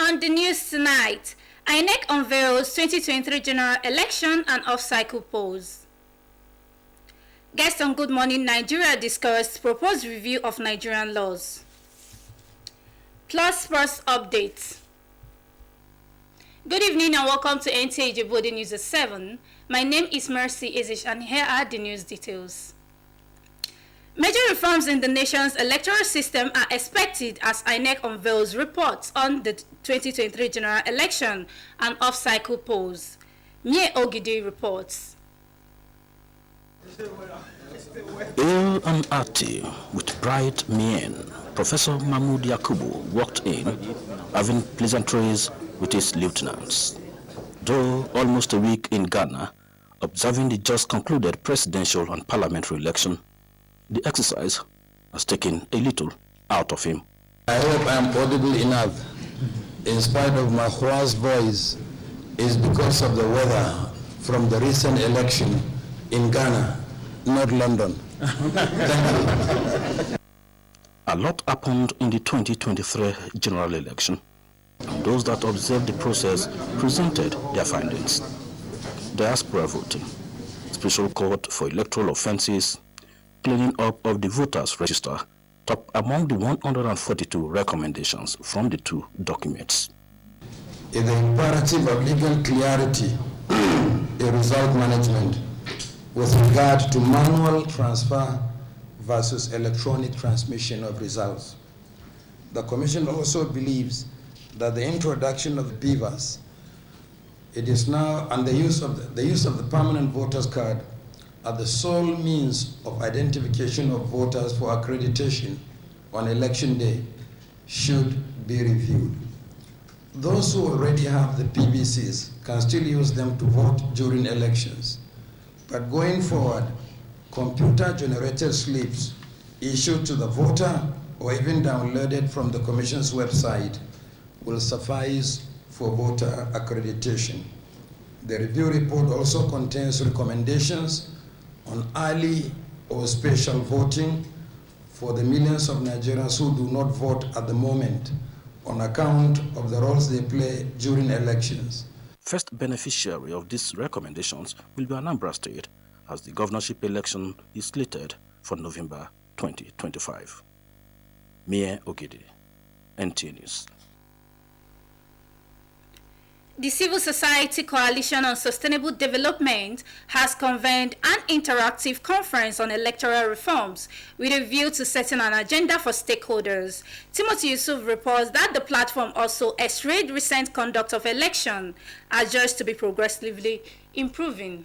On the news tonight, INEC unveils 2023 general election and off-cycle polls. Guests on Good Morning Nigeria discussed proposed review of Nigerian laws. Plus sports updates. Good evening and welcome to NTA Ijebu ode News at 7. My name is Mercy Izish and here are the news details. Major reforms in the nation's electoral system are expected as INEC unveils reports on the 2023 general election and off-cycle polls. NTA Ode reports. Ill and hearty, with bright mien, Professor Mahmoud Yakubu walked in, having pleasantries with his lieutenants. Though almost a week in Ghana, observing the just concluded presidential and parliamentary election, the exercise has taken a little out of him. I hope I am audible enough, in spite of my hoarse voice, is because of the weather from the recent election in Ghana, not London. Thank you. A lot happened in the 2023 general election, and those that observed the process presented their findings. Diaspora voting, special court for electoral offences, cleaning up of the voters' register, top among the 142 recommendations from the two documents. In the imperative of legal clarity in result management with regard to manual transfer versus electronic transmission of results, the Commission also believes that the introduction of beavers, it is now, and the use of the permanent voters card are the sole means of identification of voters for accreditation on election day should be reviewed. Those who already have the PVCs can still use them to vote during elections. But going forward, computer-generated slips issued to the voter or even downloaded from the Commission's website will suffice for voter accreditation. The review report also contains recommendations on early or special voting for the millions of Nigerians who do not vote at the moment on account of the roles they play during elections. First beneficiary of these recommendations will be Anambra State, as the governorship election is slated for November 2025. NTA Ode, NTA News. The Civil Society Coalition on Sustainable Development has convened an interactive conference on electoral reforms with a view to setting an agenda for stakeholders. Timothy Yusuf reports that the platform also x-rayed recent conduct of election, adjudged to be progressively improving.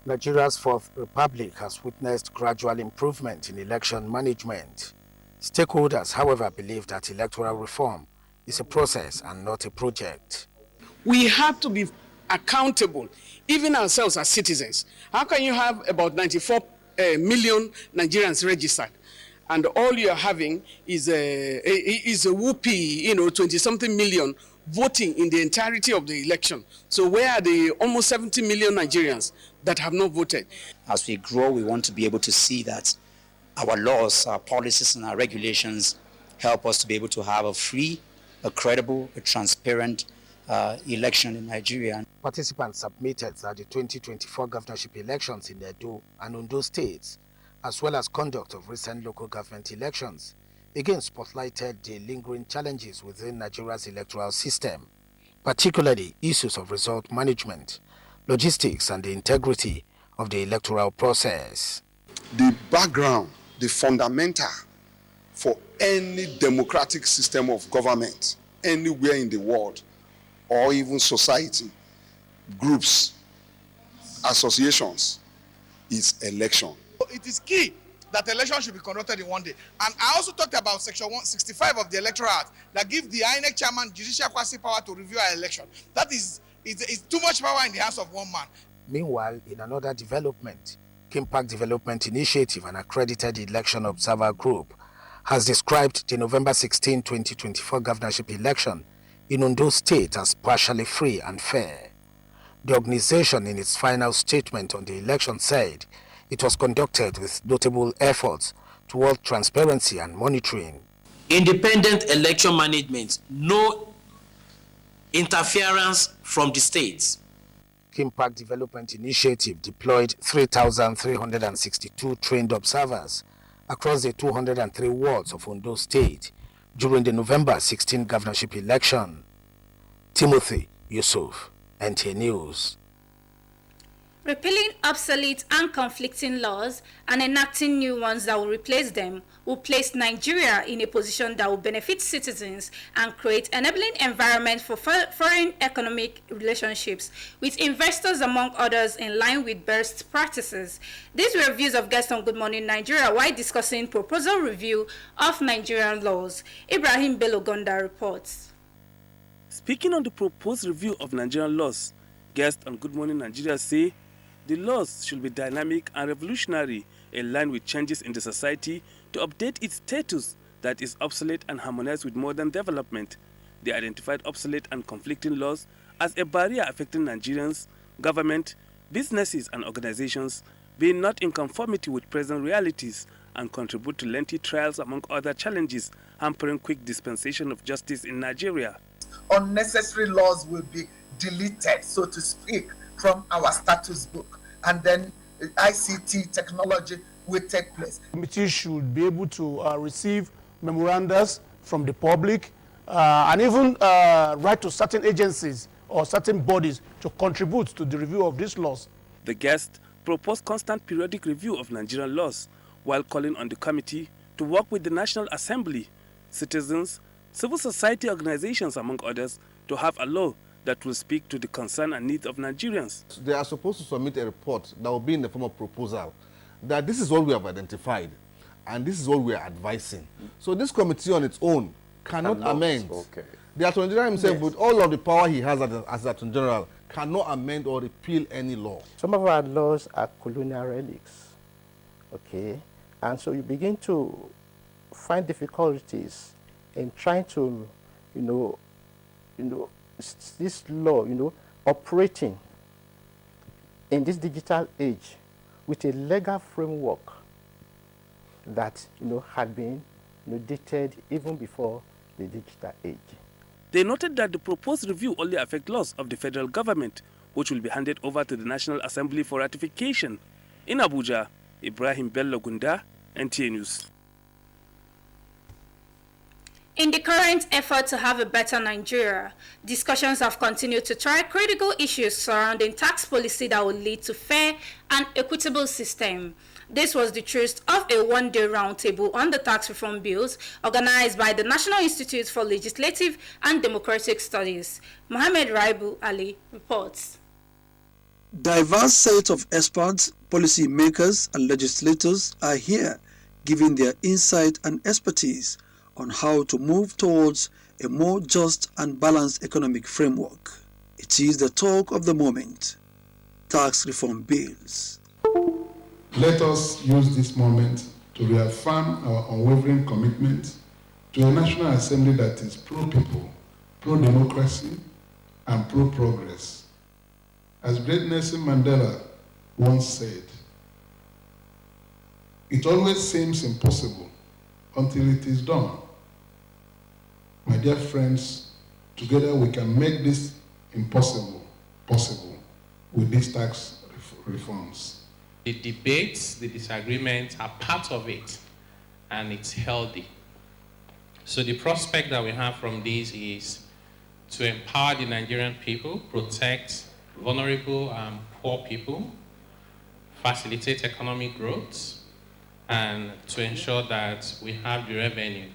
Nigeria's Fourth Republic has witnessed gradual improvement in election management. Stakeholders, however, believe that electoral reform is a process and not a project. We have to be accountable, even ourselves as citizens. How can you have about 94 million Nigerians registered, and all you're having is a whoopee, 20-something million voting in the entirety of the election? So where are the almost 70 million Nigerians that have not voted? As we grow, we want to be able to see that our laws, our policies, and our regulations help us to be able to have a free, a credible, a transparent election in Nigeria. Participants submitted that the 2024 governorship elections in Edo and Ondo states, as well as conduct of recent local government elections, again spotlighted the lingering challenges within Nigeria's electoral system, particularly issues of result management, logistics, and the integrity of the electoral process. The background, the fundamental for any democratic system of government anywhere in the world, or even society, groups, associations, is election. It is key that election should be conducted in one day. And I also talked about Section 165 of the Electoral Act that gives the INEC chairman judicial quasi power to review our election. That is too much power in the hands of one man. Meanwhile, in another development, Kimpact Development Initiative, an accredited election observer group, has described the November 16, 2024 governorship election in Ondo State as partially free and fair. The organization, in its final statement on the election, said it was conducted with notable efforts toward transparency and monitoring. independent election management, no interference from the states. Impact Development Initiative deployed 3,362 trained observers across the 203 wards of Ondo State during the November 16 governorship election. Timothy Yusuf, NTA News. Repealing obsolete and conflicting laws and enacting new ones that will replace them will place Nigeria in a position that will benefit citizens and create enabling environment for foreign economic relationships with investors, among others, in line with best practices. These were views of guests on Good Morning Nigeria while discussing proposal review of Nigerian laws. Ibrahim Belogonda reports. Speaking on the proposed review of Nigerian laws, guests on Good Morning Nigeria say the laws should be dynamic and revolutionary, in line with changes in the society, to update its status that is obsolete and harmonize with modern development. They identified obsolete and conflicting laws as a barrier affecting Nigerians, government, businesses and organizations, being not in conformity with present realities and contribute to lengthy trials, among other challenges, hampering quick dispensation of justice in Nigeria. Unnecessary laws will be deleted, so to speak, from our status book, and then ICT technology will take place. The committee should be able to receive memorandums from the public and even write to certain agencies or certain bodies to contribute to the review of these laws. The guest proposed constant periodic review of Nigerian laws while calling on the committee to work with the National Assembly, citizens, civil society organizations, among others, to have a law that will speak to the concern and needs of Nigerians. They are supposed to submit a report that will be in the form of proposal, that this is what we have identified and this is what we are advising. So this committee on its own cannot amend. Okay. The Attorney General himself, with all of the power he has as Attorney General, cannot amend or repeal any law. Some of our laws are colonial relics, okay? And so you begin to find difficulties in trying to, this law, operating in this digital age with a legal framework that, had been dated even before the digital age. They noted that the proposed review only affects laws of the federal government, which will be handed over to the National Assembly for ratification. In Abuja, Ibrahim Belogonda, NTA News. In the current effort to have a better Nigeria, discussions have continued to try critical issues surrounding tax policy that will lead to fair and equitable system. This was the truth of a one-day roundtable on the tax reform bills organized by the National Institute for Legislative and Democratic Studies. Mohammed Raibu Ali reports. Diverse set of experts, policy makers and legislators are here giving their insight and expertise on how to move towards a more just and balanced economic framework. It is the talk of the moment. Tax reform bills. Let us use this moment to reaffirm our unwavering commitment to a National Assembly that is pro-people, pro-democracy, and pro-progress. As great Nelson Mandela once said, it always seems impossible until it is done. My dear friends, together we can make this impossible possible with these tax reforms. The debates, the disagreements are part of it, and it's healthy. So the prospect that we have from this is to empower the Nigerian people, protect vulnerable and poor people, facilitate economic growth, and to ensure that we have the revenue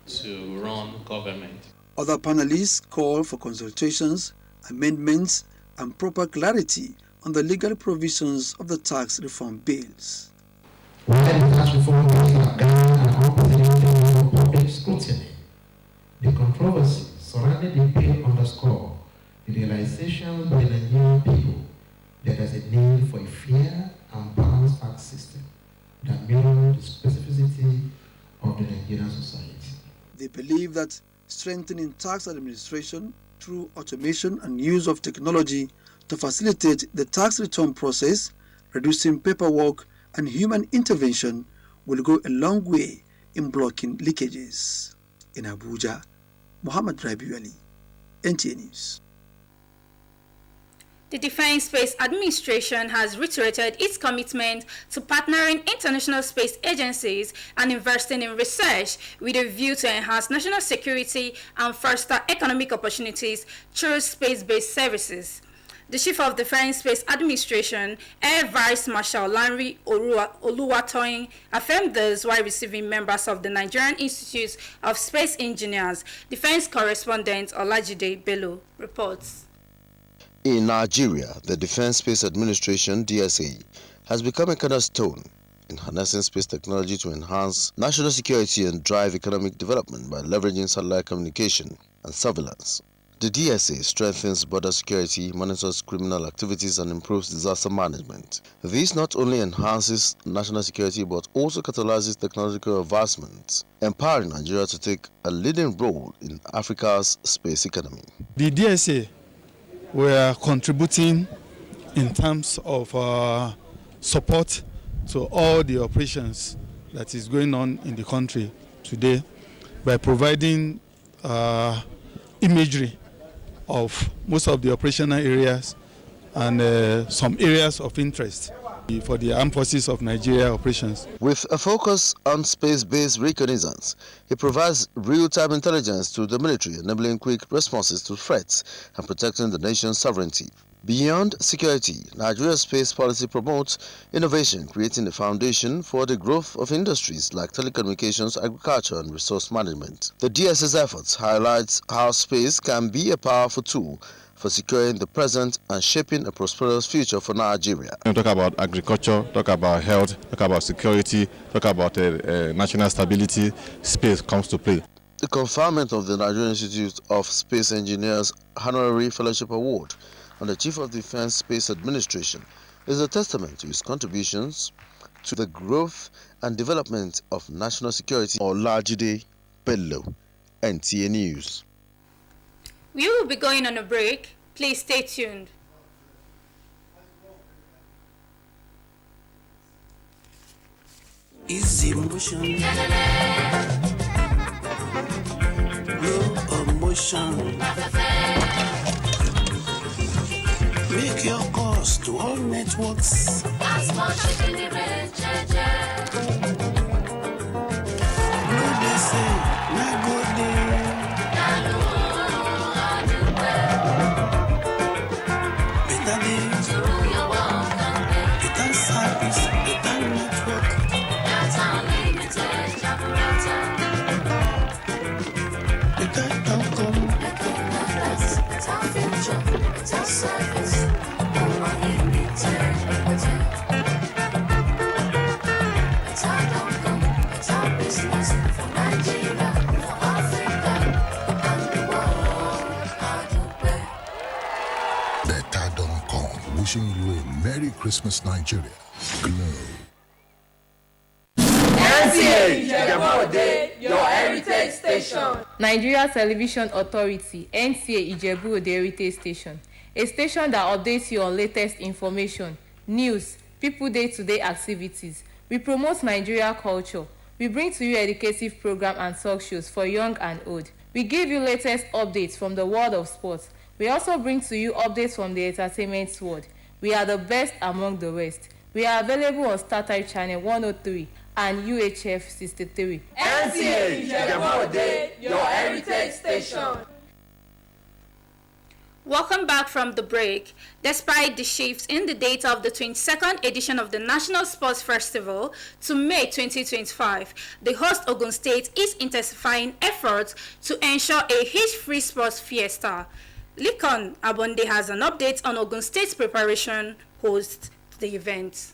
to run government. Other panelists call for consultations, amendments, and proper clarity on the legal provisions of the tax reform bills. While the tax reform bills are garnering an unprecedented level of public scrutiny, the controversy surrounding the bill underscore the realization by the Nigerian people that there is a need for a fair and balanced tax system that mirrors the specificity of the Nigerian society. They believe that strengthening tax administration through automation and use of technology to facilitate the tax return process, reducing paperwork and human intervention will go a long way in blocking leakages. In Abuja, Muhammad Rabiu Ali, NTA News. The Defense Space Administration has reiterated its commitment to partnering international space agencies and investing in research with a view to enhance national security and foster economic opportunities through space-based services. The Chief of Defense Space Administration, Air Vice Marshal Lanre Oluwatoyin, affirmed this while receiving members of the Nigerian Institute of Space Engineers. Defense correspondent Olajide Bello reports. In Nigeria, the Defense Space Administration, DSA, has become a cornerstone in harnessing space technology to enhance national security and drive economic development by leveraging satellite communication and surveillance. The DSA strengthens border security, monitors criminal activities, and improves disaster management. This not only enhances national security but also catalyzes technological advancements, empowering Nigeria to take a leading role in Africa's space economy. The DSA were contributing in terms of support to all the operations that is going on in the country today by providing imagery of most of the operational areas and some areas of interest for the armed forces of Nigeria operations. With a focus on space-based reconnaissance, it provides real-time intelligence to the military, enabling quick responses to threats and protecting the nation's sovereignty. Beyond security, Nigeria's space policy promotes innovation, creating a foundation for the growth of industries like telecommunications, agriculture, and resource management. The DSA's efforts highlight how space can be a powerful tool for securing the present and shaping a prosperous future for Nigeria. Talk about agriculture, talk about health, talk about security, talk about national stability, space comes to play. The conferment of the Nigerian Institute of Space Engineers Honorary Fellowship Award on the Chief of Defense Space Administration is a testament to his contributions to the growth and development of national security. Olajide Bello, NTA News. We will be going on a break. Please stay tuned. Easy motion, low motion. Make your calls to all networks. As much as any rate, no, they say, not good day. Better days, better service, better network. That's unlimited, better outcome, better future, better service. Wishing you a Merry Christmas, Nigeria. Glow. NTA Ijebu ode, your heritage station. Nigeria Television Authority, NTA Ijebu ode Heritage Station. A station that updates you on latest information, news, people day-to-day activities. We promote Nigeria culture. We bring to you educative program and talk shows for young and old. We give you latest updates from the world of sports. We also bring to you updates from the entertainment world. We are the best among the rest. We are available on StarTimes Channel 103 and UHF 63. NTA Ijebu ode, your heritage station. Welcome back from the break. Despite the shifts in the date of the 22nd edition of the National Sports Festival to May 2025, the host Ogun State is intensifying efforts to ensure a hitch-free sports fiesta. Likon Abonde has an update on Ogun State's preparation host the event.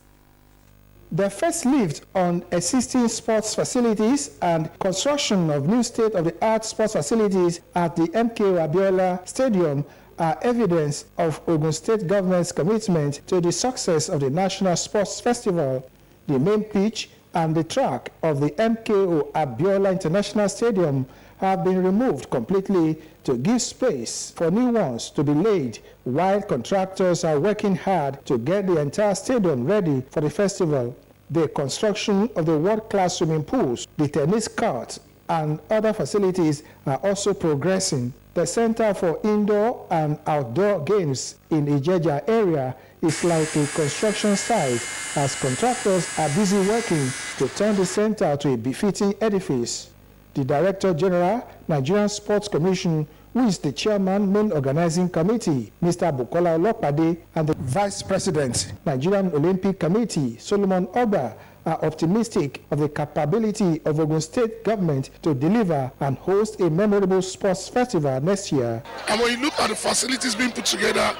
The first lift on existing sports facilities and construction of new state-of-the-art sports facilities at the MKO Abiola Stadium are evidence of Ogun State government's commitment to the success of the National Sports Festival. The main pitch and the track of the MKO Abiola International Stadium have been removed completely to give space for new ones to be laid, while contractors are working hard to get the entire stadium ready for the festival. The construction of the world-class swimming pools, the tennis court, and other facilities are also progressing. The Center for Indoor and Outdoor Games in Ijebu area is like a construction site as contractors are busy working to turn the center to a befitting edifice. The Director General, Nigerian Sports Commission, who is the chairman, main organizing committee, Mr. Bukola Olopade, and the Vice President, Nigerian Olympic Committee, Solomon Oba, are optimistic of the capability of Ogun State government to deliver and host a memorable sports festival next year. And when you look at the facilities being put together,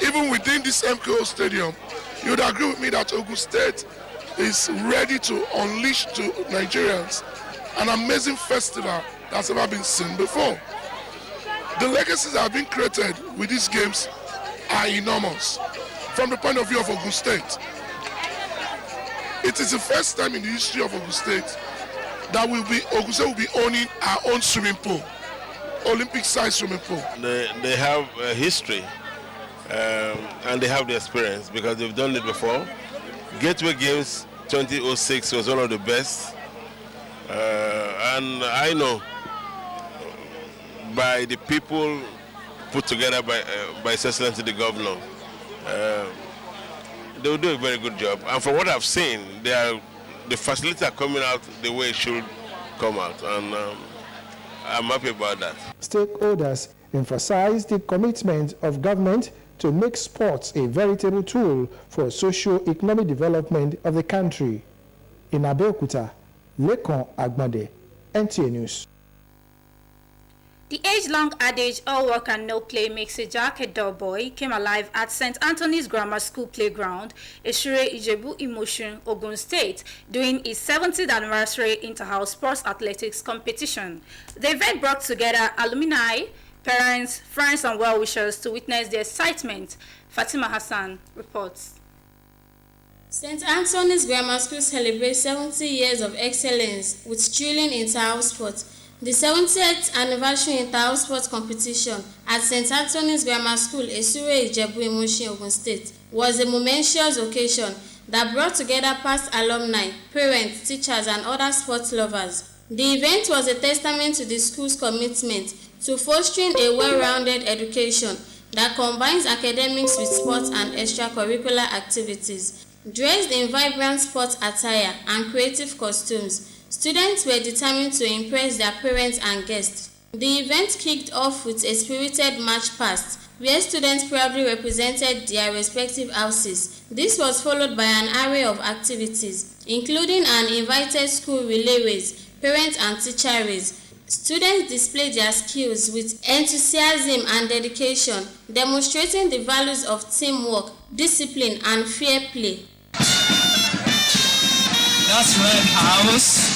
even within this MKO stadium, you would agree with me that Ogun State is ready to unleash to Nigerians an amazing festival that's never been seen before. The legacies that have been created with these games are enormous from the point of view of Ogun State. It is the first time in the history of Ogun State that Ogun State will be owning our own swimming pool, Olympic-sized swimming pool. They have a history and they have the experience because they've done it before. Gateway Games 2006 was one of the best, and I know by the people put together by His Excellency the Governor, they will do a very good job. And from what I've seen, the facilities are coming out the way it should come out, and I'm happy about that. Stakeholders emphasize the commitment of government to make sports a veritable tool for socio-economic development of the country. In Abeokuta, Lekon Agbade, NTA News. The age-long adage, all work and no play makes a jack a dull boy, came alive at St. Anthony's Grammar School Playground, NTA Ijebu ode, Ogun State, during its 70th anniversary inter-house sports athletics competition. The event brought together alumni, parents, friends, and well-wishers to witness the excitement. Fatima Hassan reports. St. Anthony's Grammar School celebrates 70 years of excellence with thrilling inter-house sports. The 70th anniversary inter-house sports competition at St. Anthony's Grammar School, NTA Ijebu ode, Ogun State, was a momentous occasion that brought together past alumni, parents, teachers, and other sports lovers. The event was a testament to the school's commitment to fostering a well-rounded education that combines academics with sports and extracurricular activities. Dressed in vibrant sports attire and creative costumes, students were determined to impress their parents and guests. The event kicked off with a spirited march past, where students proudly represented their respective houses. This was followed by an array of activities, including an invited school relay race, parent and teacher race. Students displayed their skills with enthusiasm and dedication, demonstrating the values of teamwork, discipline, and fair play. That's Red House.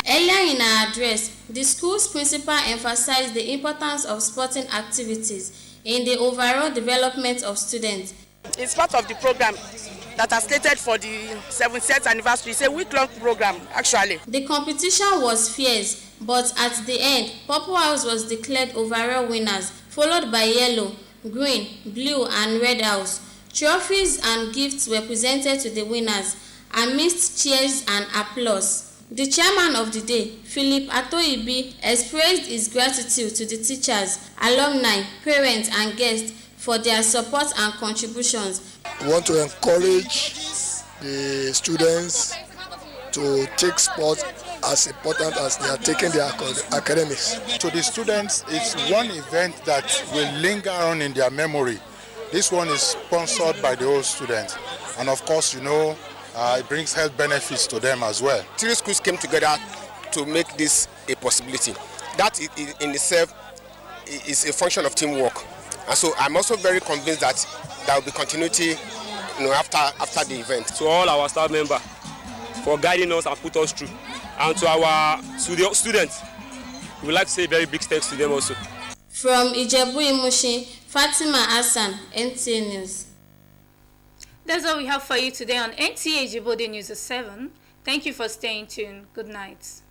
Earlier in her address, the school's principal emphasized the importance of sporting activities in the overall development of students. It's part of the program that are slated for the 70th anniversary. It's a week-long program, actually. The competition was fierce, but at the end, Purple House was declared overall winners, followed by Yellow, Green, Blue, and Red House. Trophies and gifts were presented to the winners amidst cheers and applause. The chairman of the day, Philip Atoibi, expressed his gratitude to the teachers, alumni, parents, and guests for their support and contributions. We want to encourage the students to take sport as important as they are taking their academics. To the students, it's one event that will linger on in their memory. This one is sponsored by the whole students, and of course, it brings health benefits to them as well. Three schools came together to make this a possibility. That in itself is a function of teamwork, and so I'm also very convinced that there will be continuity, after the event. To all our staff members for guiding us and put us through, and to our students, we would like to say very big thanks to them also. From Ijebu ode, Fatima Hassan, NTA News. That's all we have for you today on NTA Ijebu ode News at 7. Thank you for staying tuned. Good night.